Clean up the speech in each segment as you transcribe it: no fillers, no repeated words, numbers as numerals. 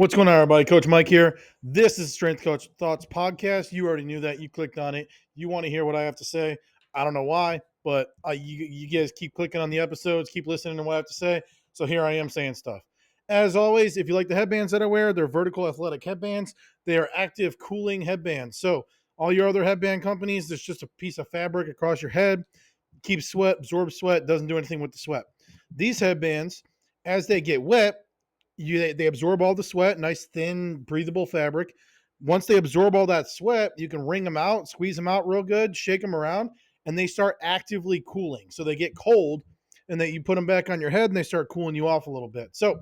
What's going on, everybody? Coach Mike here. This is Strength Coach Thoughts Podcast. You already knew that. You clicked on it. You want to hear what I have to say. I don't know why, but you guys keep clicking on the episodes, keep listening to what I have to say. So here I am saying stuff. As always, if you like the headbands that I wear, they're vertical athletic headbands. They are active cooling headbands. So all your other headband companies, there's just a piece of fabric across your head, keeps sweat, absorbs sweat, doesn't do anything with the sweat. These headbands, as they get wet, they absorb all the sweat, nice thin breathable fabric. Once they absorb all that sweat, you can wring them out, squeeze them out real good, shake them around, and they start actively cooling. So they get cold, and then you put them back on your head, and they start cooling you off a little bit. So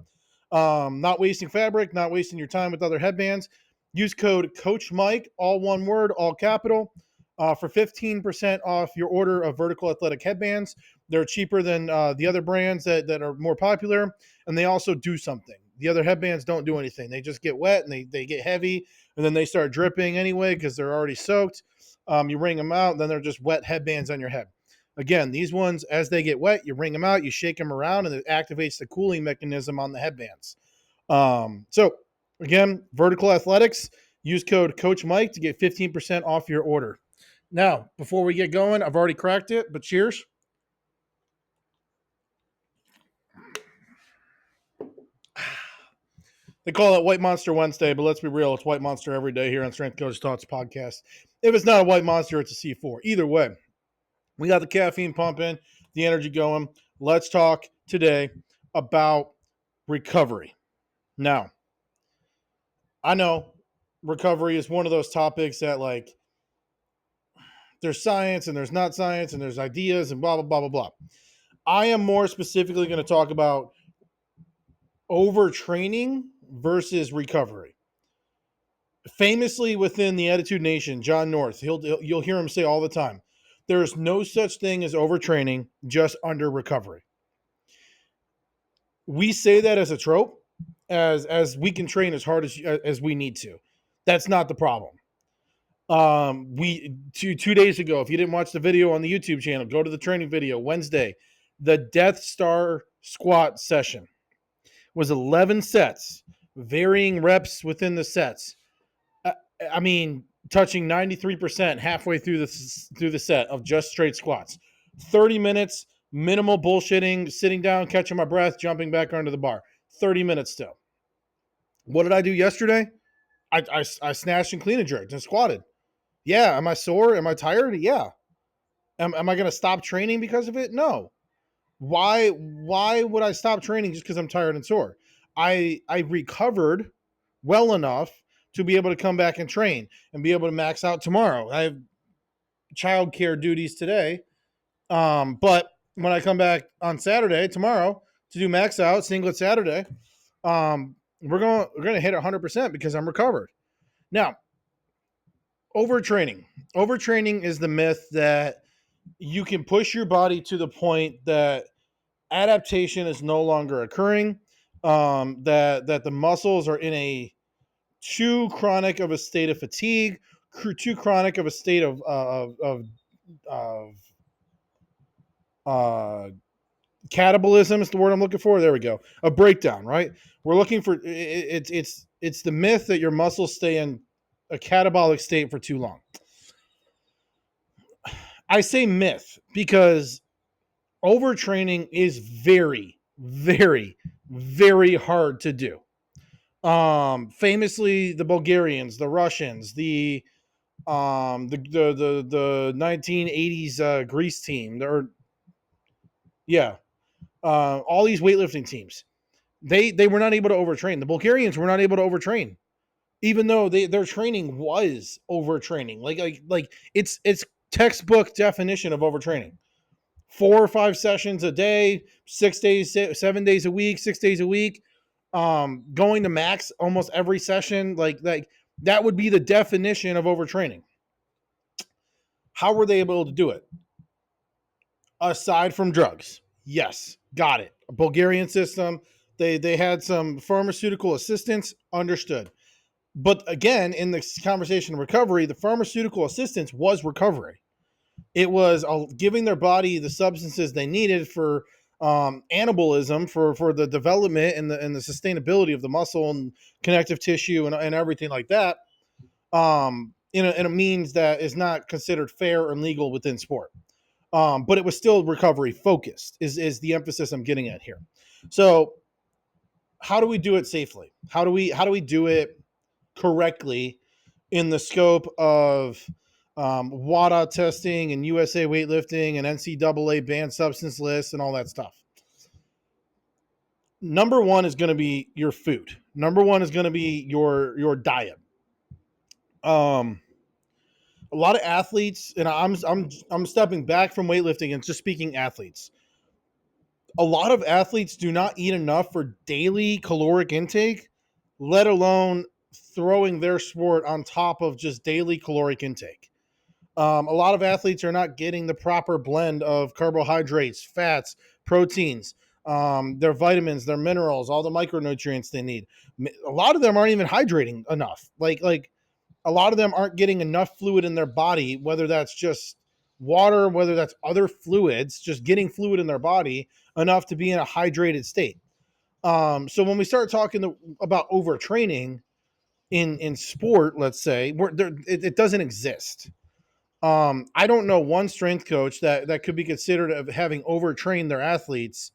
not wasting fabric, not wasting your time with other headbands. Use code Coach Mike, all one word, all capital, for 15% off your order of vertical athletic headbands. They're cheaper than the other brands that are more popular, and they also do something. The other headbands don't do anything. They just get wet and they get heavy, and then they start dripping anyway because they're already soaked. You wring them out, and then they're just wet headbands on your head. Again, these ones, as they get wet, you wring them out, you shake them around, and it activates the cooling mechanism on the headbands. So, again, Vertical Athletics, use code Coach Mike to get 15% off your order. Now, before we get going, I've already cracked it, but cheers. They call it White Monster Wednesday, but let's be real. It's White Monster every day here on Strength Coach Thoughts Podcast. If it's not a White Monster, it's a C4. Either way, we got the caffeine pumping, the energy going. Let's talk today about recovery. Now, I know recovery is one of those topics that, like, there's science and there's not science and there's ideas and blah, blah, blah, blah, blah. I am more specifically going to talk about overtraining versus recovery. Famously within the Attitude Nation, John North, you'll hear him say all the time, there's no such thing as overtraining, just under recovery. We say that as a trope, as we can train as hard as we need to. That's not the problem. We two days ago, if you didn't watch the video on the YouTube channel, go to the training video Wednesday. The Death Star squat session was 11 sets, varying reps within the sets. I mean, touching 93% halfway through the set of just straight squats. 30 minutes, minimal bullshitting, sitting down, catching my breath, jumping back onto the bar. 30 minutes still. What did I do yesterday? I snatched and clean and jerked and squatted. Yeah. Am I sore? Am I tired? Yeah. Am I going to stop training because of it? No. Why would I stop training just because I'm tired and sore? I recovered well enough to be able to come back and train and be able to max out tomorrow. I have childcare duties today. But when I come back on Saturday, tomorrow, to do max out, singlet Saturday, we're going to hit 100% because I'm recovered. Now, overtraining. Overtraining is the myth that you can push your body to the point that adaptation is no longer occurring, that the muscles are in a too chronic of a state of fatigue, too chronic of a state of catabolism is the word I'm looking for. There we go. A breakdown, right? We're looking for it's the myth that your muscles stay in a catabolic state for too long. I say myth because overtraining is very, very, very hard to do. Famously, the Bulgarians, the Russians, the 1980s Greece team, all these weightlifting teams, they were not able to overtrain. The Bulgarians were not able to overtrain, even though their training was overtraining. Like it's textbook definition of overtraining. 4 or 5 sessions a day, 6 days, 7 days a week, 6 days a week, going to max almost every session. Like that would be the definition of overtraining. How were they able to do it? Aside from drugs. Yes, got it. A Bulgarian system. They had some pharmaceutical assistance, understood. But again, in the conversation of recovery, the pharmaceutical assistance was recovery. It was giving their body the substances they needed for anabolism for the development and the sustainability of the muscle and connective tissue and everything like that, in a means that is not considered fair or legal within sport. But it was still recovery focused is the emphasis I'm getting at here. So how do we do it safely? How do we do it correctly in the scope of WADA testing and USA weightlifting and NCAA banned substance lists and all that stuff? Number one is going to be your food. Number one is going to be your diet. A lot of athletes, and I'm stepping back from weightlifting and just speaking athletes. A lot of athletes do not eat enough for daily caloric intake, let alone throwing their sport on top of just daily caloric intake. A lot of athletes are not getting the proper blend of carbohydrates, fats, proteins, their vitamins, their minerals, all the micronutrients they need. A lot of them aren't even hydrating enough. Like a lot of them aren't getting enough fluid in their body, whether that's just water, whether that's other fluids, just getting fluid in their body enough to be in a hydrated state. So when we start talking about overtraining in sport, let's say, it doesn't exist. I don't know one strength coach that could be considered of having overtrained their athletes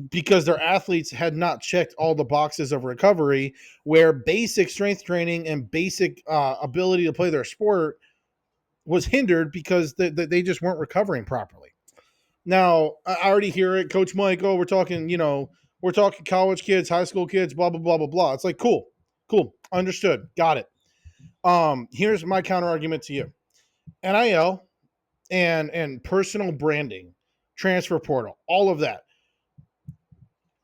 because their athletes had not checked all the boxes of recovery, where basic strength training and basic ability to play their sport was hindered because they just weren't recovering properly. Now, I already hear it, Coach Mike. Oh, we're talking college kids, high school kids, blah blah blah blah blah. It's like cool, understood, got it. Here's my counter argument to you: NIL and personal branding, transfer portal, all of that.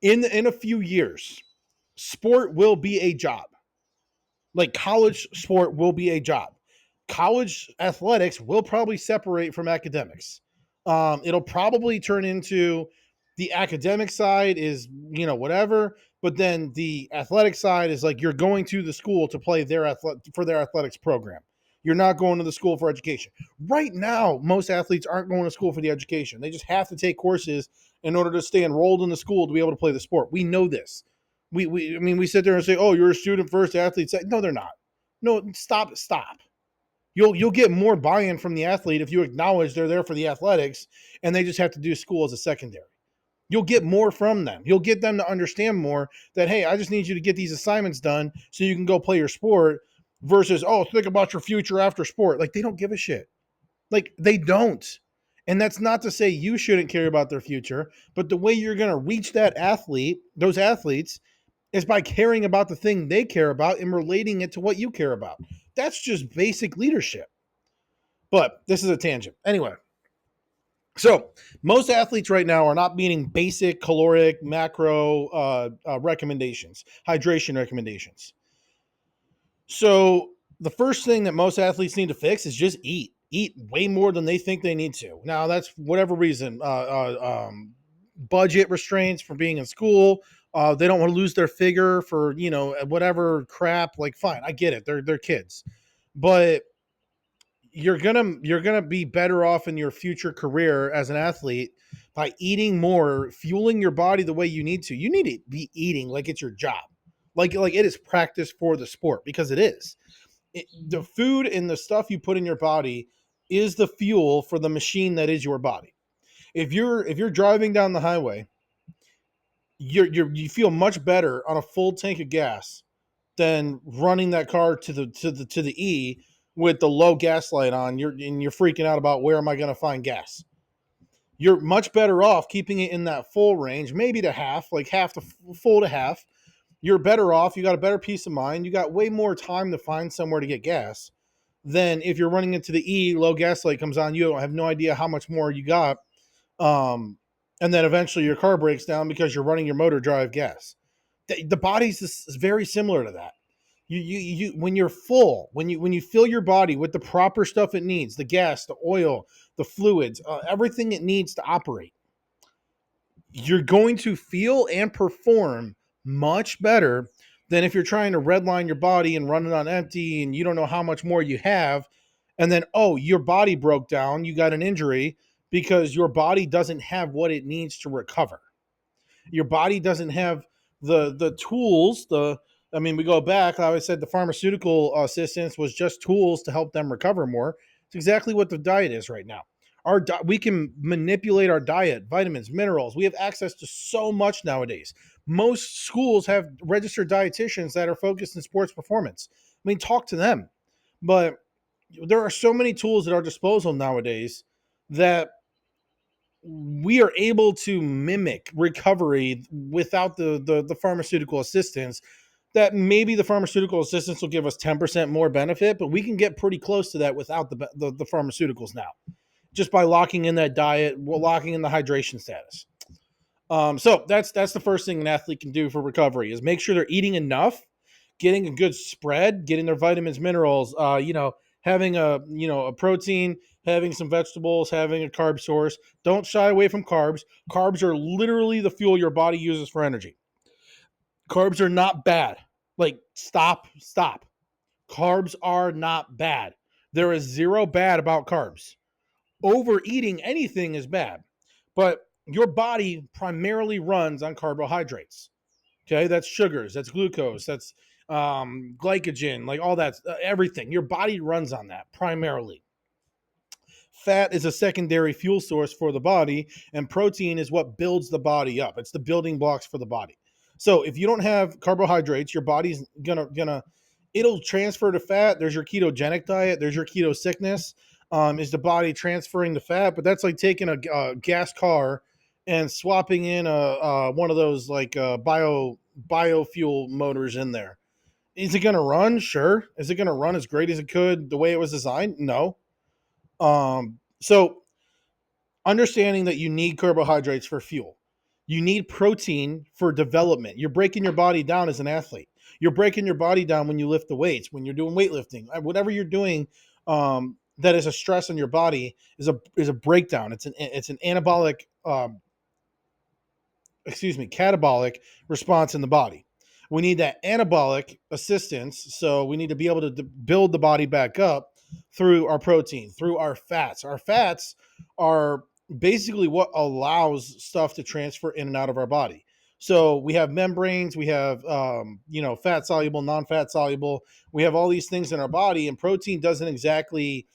In a few years, sport will be a job. Like college sport will be a job. College athletics will probably separate from academics. It'll probably turn into the academic side is, whatever, but then the athletic side is like you're going to the school to play for their athletics program. You're not going to the school for education. Right now, most athletes aren't going to school for the education. They just have to take courses in order to stay enrolled in the school to be able to play the sport. We know this. We sit there and say, "Oh, you're a student first, athlete second." No, they're not. No, stop. You'll get more buy-in from the athlete if you acknowledge they're there for the athletics and they just have to do school as a secondary. You'll get more from them. You'll get them to understand more that, hey, I just need you to get these assignments done so you can go play your sport versus, oh, think about your future after sport. Like, they don't give a shit. Like, they don't. And that's not to say you shouldn't care about their future, but the way you're going to reach those athletes, is by caring about the thing they care about and relating it to what you care about. That's just basic leadership. But this is a tangent. Anyway, so most athletes right now are not meeting basic caloric macro recommendations, hydration recommendations. So the first thing that most athletes need to fix is just eat way more than they think they need to. Now that's whatever reason, budget restraints from being in school. They don't want to lose their figure for, whatever crap. Like, fine, I get it. They're kids, but you're gonna be better off in your future career as an athlete by eating more, fueling your body the way you need to. You need to be eating like it's your job, like it is practice for the sport, because it is. The food and the stuff you put in your body is the fuel for the machine that is your body. If you're driving down the highway, you feel much better on a full tank of gas than running that car to the E with the low gas light on. You're freaking out about, where am I going to find gas? You're much better off keeping it in that full range, maybe to half, like half to full to half. You're better off. You got a better peace of mind. You got way more time to find somewhere to get gas than if you're running into the E, low gas light comes on, you don't have no idea how much more you got. And then eventually your car breaks down because you're running your motor drive gas. The body's is very similar to that. You when you're full, when you fill your body with the proper stuff it needs, the gas, the oil, the fluids, everything it needs to operate, you're going to feel and perform much better than if you're trying to redline your body and run it on empty and you don't know how much more you have. And then, oh, your body broke down, you got an injury, because your body doesn't have what it needs to recover. Your body doesn't have the tools. I mean, we go back. I always said the pharmaceutical assistance was just tools to help them recover more. It's exactly what the diet is right now. We can manipulate our diet, vitamins, minerals. We have access to so much nowadays. Most schools have registered dietitians that are focused in sports performance. I mean, talk to them. But there are so many tools at our disposal nowadays that we are able to mimic recovery without the pharmaceutical assistance. That maybe the pharmaceutical assistance will give us 10% more benefit, but we can get pretty close to that without the pharmaceuticals now, just by locking in that diet, locking in the hydration status. So that's the first thing an athlete can do for recovery is make sure they're eating enough, getting a good spread, getting their vitamins, minerals, having a protein, having some vegetables, having a carb source. Don't shy away from carbs. Carbs are literally the fuel your body uses for energy. Carbs are not bad. Like stop. Carbs are not bad. There is zero bad about carbs. Overeating anything is bad, but your body primarily runs on carbohydrates. Okay, that's sugars, that's glucose, that's glycogen, like all that, everything. Your body runs on that primarily. Fat is a secondary fuel source for the body, and protein is what builds the body up. It's the building blocks for the body. So if you don't have carbohydrates, your body's gonna it'll transfer to fat. There's your ketogenic diet. There's your keto sickness. Is the body transferring the fat? But that's like taking a gas car and swapping in a one of those like biofuel motors in there. Is it going to run? Sure. Is it going to run as great as it could the way it was designed? No. So understanding that you need carbohydrates for fuel, you need protein for development. You're breaking your body down as an athlete. You're breaking your body down when you lift the weights, when you're doing weightlifting, whatever you're doing. That is a stress on your body is a breakdown. It's an anabolic, catabolic response in the body. We need that anabolic assistance. So we need to be able to build the body back up through our protein, through our fats. Our fats are basically what allows stuff to transfer in and out of our body. So we have membranes, we have, fat soluble, non-fat soluble. We have all these things in our body, and protein doesn't exactly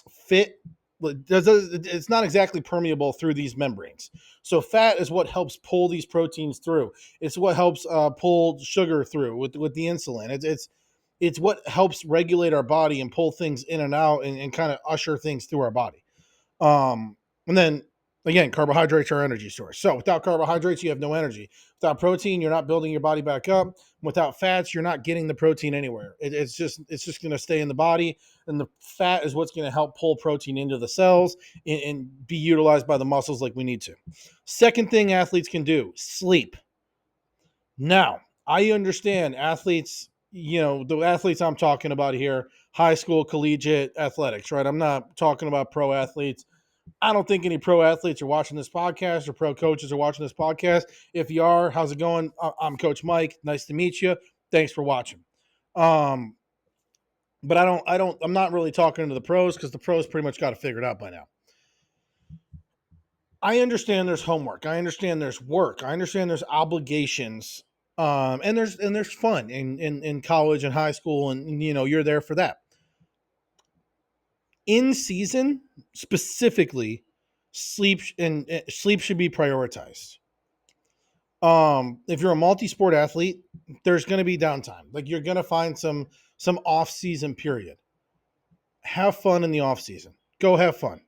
fit. It's not exactly permeable through these membranes. So fat is what helps pull these proteins through. It's what helps pull sugar through with the insulin. It's what helps regulate our body and pull things in and out and kind of usher things through our body. And then again, carbohydrates are energy source. So without carbohydrates, you have no energy. Without protein, you're not building your body back up. Without fats, you're not getting the protein anywhere. It's just going to stay in the body, and the fat is what's going to help pull protein into the cells and be utilized by the muscles like we need to. Second thing athletes can do: sleep. Now, I understand athletes. The athletes I'm talking about here, high school, collegiate athletics, right? I'm not talking about pro athletes. I don't think any pro athletes are watching this podcast or pro coaches are watching this podcast. If you are, how's it going? I'm Coach Mike. Nice to meet you. Thanks for watching. But I'm not really talking to the pros because the pros pretty much got it figured out by now. I understand there's homework. I understand there's work. I understand there's obligations. And there's fun in college and high school, and you're there for that. In season, specifically, sleep should be prioritized. If you're a multi-sport athlete, there's going to be downtime. Like you're going to find some off-season period. Have fun in the off-season. Go have fun.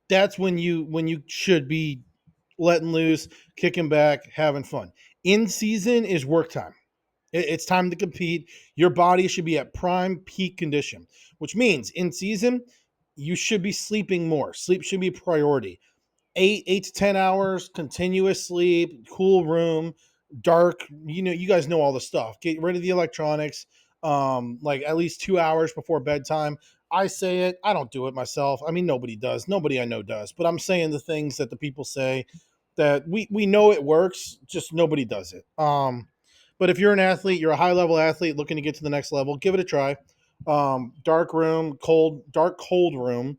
That's when you should be letting loose, kicking back, having fun. In season is work time. It's time to compete. Your body should be at prime peak condition, which means in season, you should be sleeping more. Sleep should be a priority. 8 to 10 hours, continuous sleep, cool room, dark. You guys know all the stuff. Get rid of the electronics. Like at least 2 hours before bedtime. I say it. I don't do it myself. I mean, nobody does. Nobody I know does. But I'm saying the things that the people say that we know it works. Just nobody does it. But if you're an athlete, you're a high level athlete looking to get to the next level, give it a try. Dark room, cold room.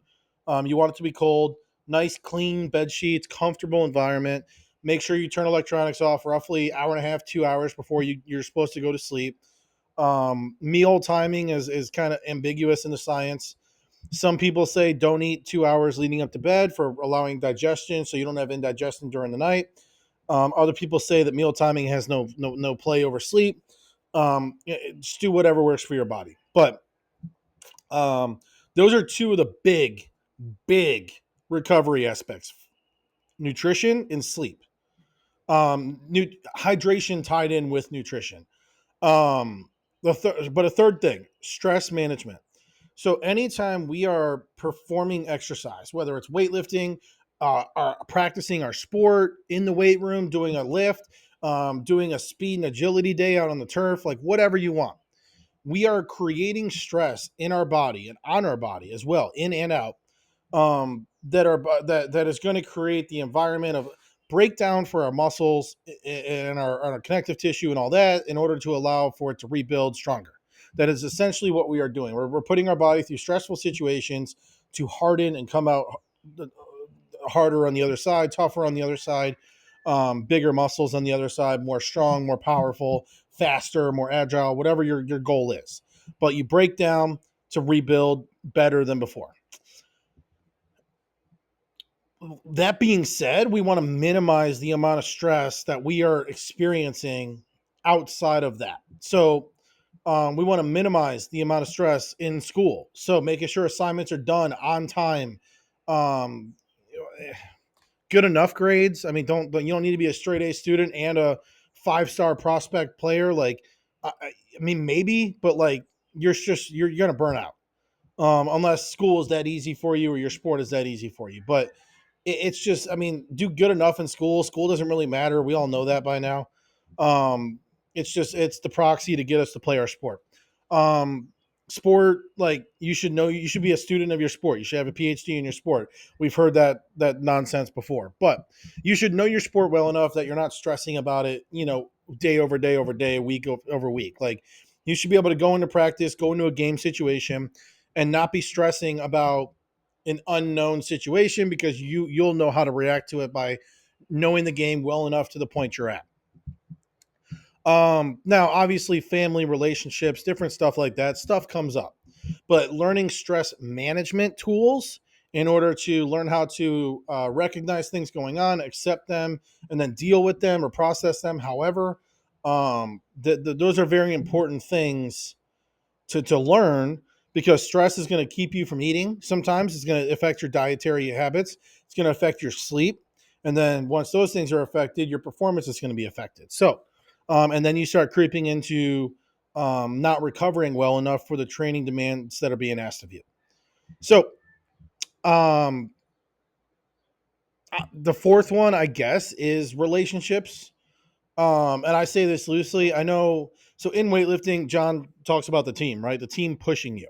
You want it to be cold, nice, clean bed sheets, comfortable environment. Make sure you turn electronics off roughly hour and a half, 2 hours before you're supposed to go to sleep. Meal timing is kind of ambiguous in the science. Some people say don't eat 2 hours leading up to bed for allowing digestion, so you don't have indigestion during the night. Other people say that meal timing has no play over sleep. Just do whatever works for your body. But um, those are two of the big recovery aspects: nutrition and sleep. Hydration tied in with nutrition. Um, but a third thing, stress management. So anytime we are performing exercise, whether it's weightlifting, practicing our sport in the weight room, doing a lift, doing a speed and agility day out on the turf, like whatever you want, we are creating stress in our body and on our body as well, in and out, that is going to create the environment of breakdown for our muscles and our connective tissue and all that in order to allow for it to rebuild stronger. That is essentially what we are doing. We're putting our body through stressful situations to harden and come out harder on the other side, tougher on the other side, bigger muscles on the other side, more strong, more powerful, faster, more agile, whatever your goal is. But you break down to rebuild better than before. That being said, we want to minimize the amount of stress that we are experiencing outside of that. So we want to minimize the amount of stress in school. So making sure assignments are done on time, um, good enough grades. I mean, don't you don't need to be a straight A student and a 5-star prospect player. Like, I mean, maybe, but like you're gonna burn out unless school is that easy for you or your sport is that easy for you. But it's just, I mean, do good enough in school. School doesn't really matter. We all know that by now. Um, it's the proxy to get us to play our sport. Um, Sport, like you should know, you should be a student of your sport. You should have a PhD in your sport. We've heard that nonsense before, but you should know your sport well enough that you're not stressing about it. Day over day over day, week over week. Like you should be able to go into practice, go into a game situation, and not be stressing about an unknown situation because you'll know how to react to it by knowing the game well enough to the point you're at. Now obviously family relationships, different stuff like that, stuff comes up. But learning stress management tools in order to learn how to recognize things going on, accept them, and then deal with them or process them. However, those are very important things to learn because stress is going to keep you from eating. Sometimes it's going to affect your dietary habits. It's going to affect your sleep. And then once those things are affected, your performance is going to be affected. So, and then you start creeping into not recovering well enough for the training demands that are being asked of you. So, um, the fourth one, I guess, is relationships. And I say this loosely. I know. So in weightlifting, John talks about the team, right? The team pushing you.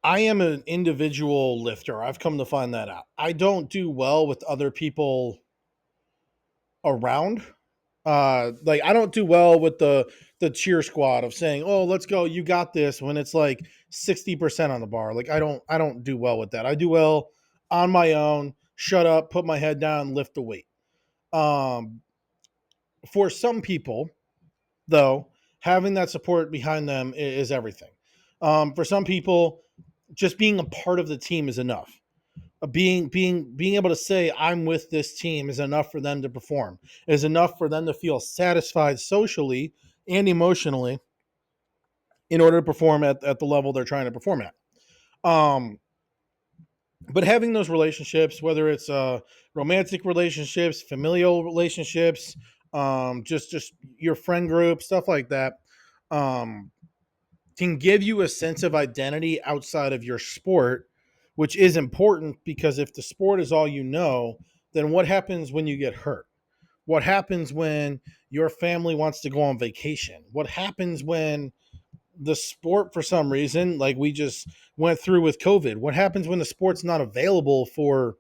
I am an individual lifter. I've come to find that out. I don't do well with other people around. Like I don't do well with the cheer squad of saying, "Oh, let's go, you got this," when it's like 60% on the bar. Like I don't do well with that. I do well on my own, shut up, put my head down, lift the weight. Um, for some people, though, having that support behind them is everything. For some people, just being a part of the team is enough. Being able to say I'm with this team is enough for them to perform. Is enough for them to feel satisfied socially and emotionally in order to perform at the level they're trying to perform at. Um, but having those relationships, whether it's romantic relationships, familial relationships, just your friend group, stuff like that, um, can give you a sense of identity outside of your sport, which is important because if the sport is all you know, then what happens when you get hurt? What happens when your family wants to go on vacation? What happens when the sport, for some reason, like we just went through with COVID, what happens when the sport's not available for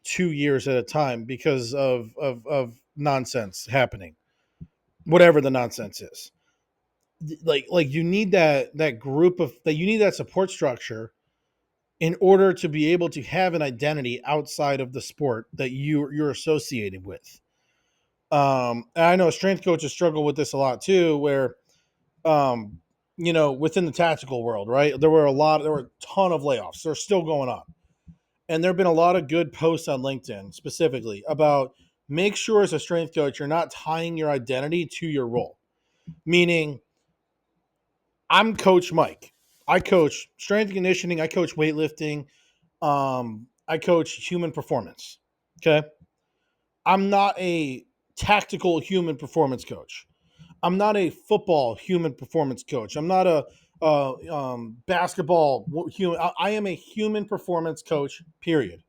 2 years at a time because of nonsense happening, whatever the nonsense is? Like you need that group of that, you need that support structure in order to be able to have an identity outside of the sport that you're associated with. And I know strength coaches struggle with this a lot too, where um, within the tactical world, right? There were a ton of layoffs. They're still going on. And there have been a lot of good posts on LinkedIn specifically about make sure as a strength coach, you're not tying your identity to your role. Meaning, I'm Coach Mike. I coach strength and conditioning. I coach weightlifting. I coach human performance. Okay. I'm not a tactical human performance coach. I'm not a football human performance coach. I'm not a basketball human. I am a human performance coach, period.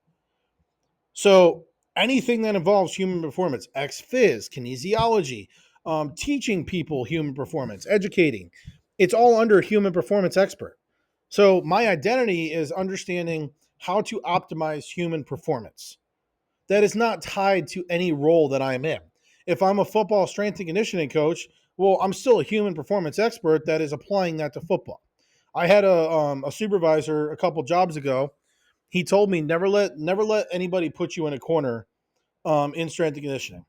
So anything that involves human performance, ex-phys, kinesiology, teaching people human performance, educating, it's all under human performance expert. So my identity is understanding how to optimize human performance. That is not tied to any role that I'm in. If I'm a football strength and conditioning coach, well, I'm still a human performance expert that is applying that to football. I had a supervisor a couple jobs ago. He told me never let anybody put you in a corner in strength and conditioning.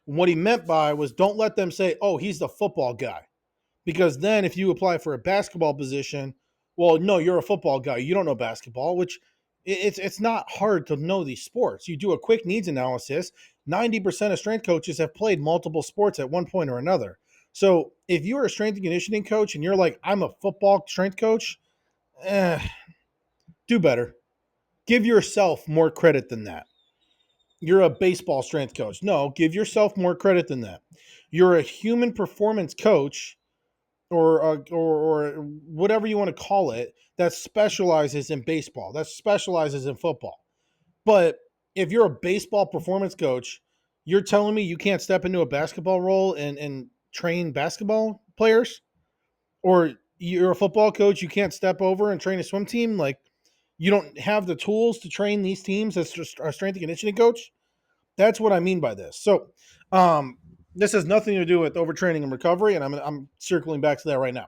What he meant by was don't let them say, "Oh, he's the football guy," because then if you apply for a basketball position, well, no, you're a football guy. You don't know basketball, which it's not hard to know these sports. You do a quick needs analysis. 90% of strength coaches have played multiple sports at one point or another. So if you're a strength and conditioning coach and you're like, I'm a football strength coach, eh, do better. Give yourself more credit than that. You're a baseball strength coach. No, give yourself more credit than that. You're a human performance coach or whatever you want to call it that specializes in baseball, that specializes in football. But if you're a baseball performance coach, you're telling me you can't step into a basketball role and train basketball players? Or you're a football coach, you can't step over and train a swim team? Like, you don't have the tools to train these teams as just a strength and conditioning coach? That's what I mean by this. So, this has nothing to do with overtraining and recovery, and I'm circling back to that right now.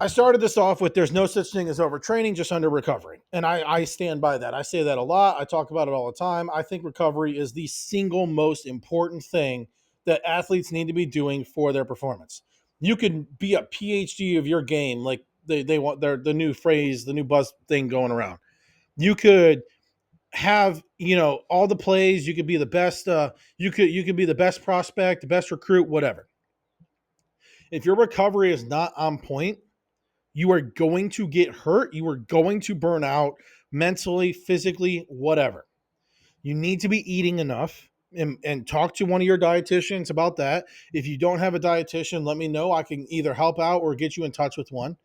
I started this off with there's no such thing as overtraining, just under recovery. And I stand by that. I say that a lot. I talk about it all the time. I think recovery is the single most important thing that athletes need to be doing for their performance. You can be a PhD of your game, like they want the new phrase, the new buzz thing going around. You could have all the plays. You could be the best. You could be the best prospect, the best recruit, whatever. If your recovery is not on point, you are going to get hurt. You are going to burn out mentally, physically, whatever. You need to be eating enough and talk to one of your dietitians about that. If you don't have a dietitian, let me know. I can either help out or get you in touch with one.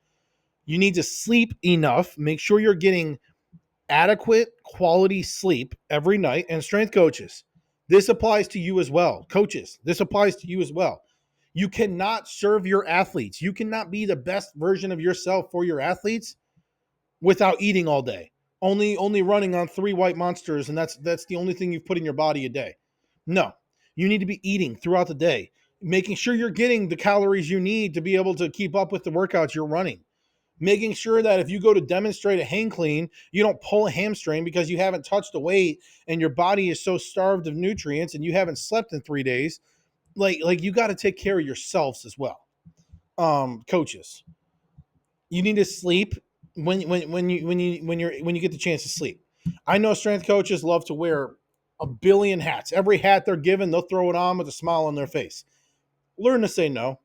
You need to sleep enough. Make sure you're getting adequate quality sleep every night. And strength coaches, this applies to you as well. Coaches, this applies to you as well. You cannot serve your athletes. You cannot be the best version of yourself for your athletes without eating all day. Only running on 3 white monsters, and that's the only thing you've put in your body a day. No. You need to be eating throughout the day, making sure you're getting the calories you need to be able to keep up with the workouts you're running. Making sure that if you go to demonstrate a hang clean, you don't pull a hamstring because you haven't touched a weight and your body is so starved of nutrients and you haven't slept in 3 days. Like you got to take care of yourselves as well. Coaches, you need to sleep when you get the chance to sleep. I know strength coaches love to wear a billion hats. Every hat they're given, they'll throw it on with a smile on their face. Learn to say no.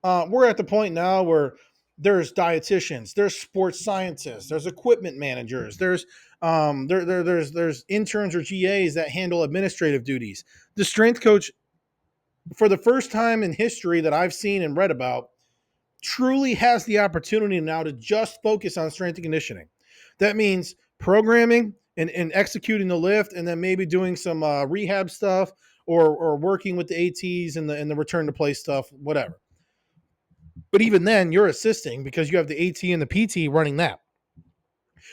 We're at the point now where there's dietitians, there's sports scientists, there's equipment managers, there's interns or GAs that handle administrative duties. The strength coach, for the first time in history that I've seen and read about, truly has the opportunity now to just focus on strength and conditioning. That means programming and executing the lift, and then maybe doing some rehab stuff or working with the ATs and the return to play stuff, whatever. But even then, you're assisting because you have the AT and the PT running that.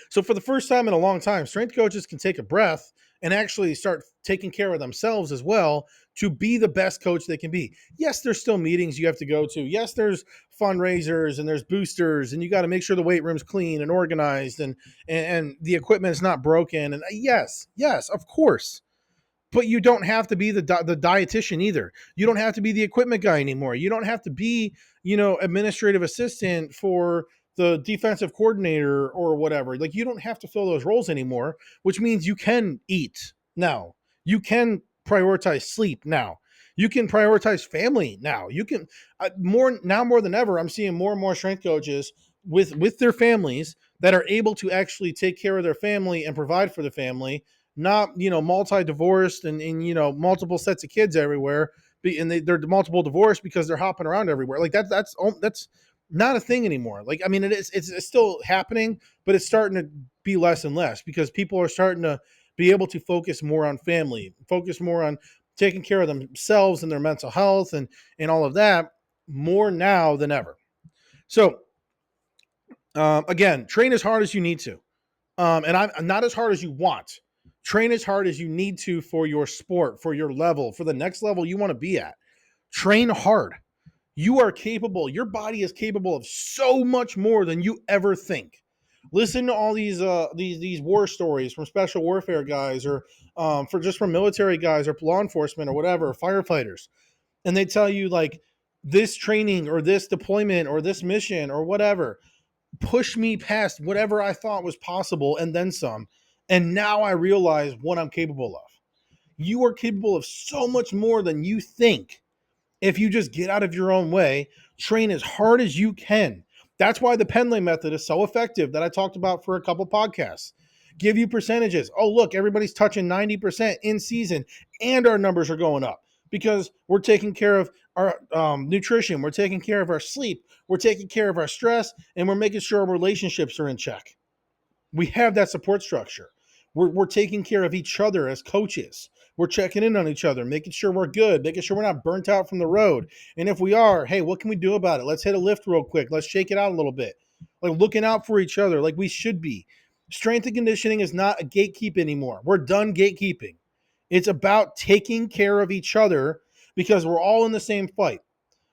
So for the first time in a long time, strength coaches can take a breath and actually start taking care of themselves as well to be the best coach they can be. Yes, there's still meetings you have to go to. Yes, there's fundraisers and there's boosters, and you got to make sure the weight room's clean and organized, and the equipment is not broken. And yes, of course. But you don't have to be the dietitian either. You don't have to be the equipment guy anymore. You don't have to be, administrative assistant for the defensive coordinator or whatever. Like, you don't have to fill those roles anymore, which means you can eat now. You can prioritize sleep now. You can prioritize family now. You can more than ever. I'm seeing more and more strength coaches with their families that are able to actually take care of their family and provide for the family, not multi-divorced and multiple sets of kids everywhere, and they're multiple divorced because they're hopping around everywhere. Like that's not a thing anymore. Like, I mean, it's still happening, but it's starting to be less and less because people are starting to be able to focus more on family, focus more on taking care of themselves and their mental health and all of that more now than ever. So again, train as hard as you need to. And I'm not as hard as you want. Train as hard as you need to for your sport, for your level, for the next level you want to be at. Train hard. You are capable. Your body is capable of so much more than you ever think. Listen to all these war stories from special warfare guys, or from military guys, or law enforcement, or whatever, or firefighters, and they tell you like this training or this deployment or this mission or whatever push me past whatever I thought was possible and then some. And now I realize what I'm capable of. You are capable of so much more than you think if you just get out of your own way, train as hard as you can. That's why the Pendlay method is so effective that I talked about for a couple podcasts. Give you percentages. Oh, look, everybody's touching 90% in season, and our numbers are going up because we're taking care of our nutrition, we're taking care of our sleep, we're taking care of our stress, and we're making sure our relationships are in check. We have that support structure. We're taking care of each other as coaches. We're checking in on each other, making sure we're good, making sure we're not burnt out from the road. And if we are, hey, what can we do about it? Let's hit a lift real quick. Let's shake it out a little bit. Like, looking out for each other like we should be. Strength and conditioning is not a gatekeep anymore. We're done gatekeeping. It's about taking care of each other because we're all in the same fight.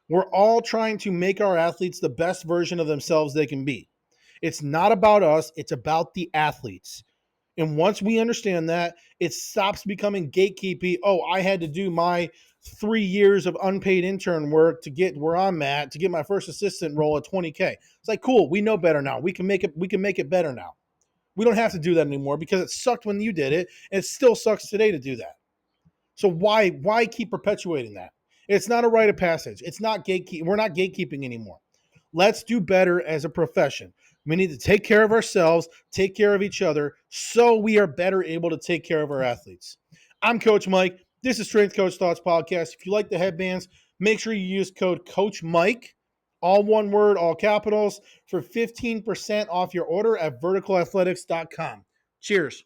We're all trying to make our athletes the best version of themselves they can be. It's not about us, it's about the athletes. And once we understand that, it stops becoming gatekeeping. Oh, I had to do my 3 years of unpaid intern work to get where I'm at, to get my first assistant role at $20K. It's like, cool, we know better now. We can make it better now. We don't have to do that anymore because it sucked when you did it, and it still sucks today to do that. So why keep perpetuating that? It's not a rite of passage. It's not gatekeep. We're not gatekeeping anymore. Let's do better as a profession. We need to take care of ourselves, take care of each other, so we are better able to take care of our athletes. I'm Coach Mike. This is Strength Coach Thoughts Podcast. If you like the headbands, make sure you use code Coach Mike, all one word, all capitals, for 15% off your order at verticalathletics.com. Cheers.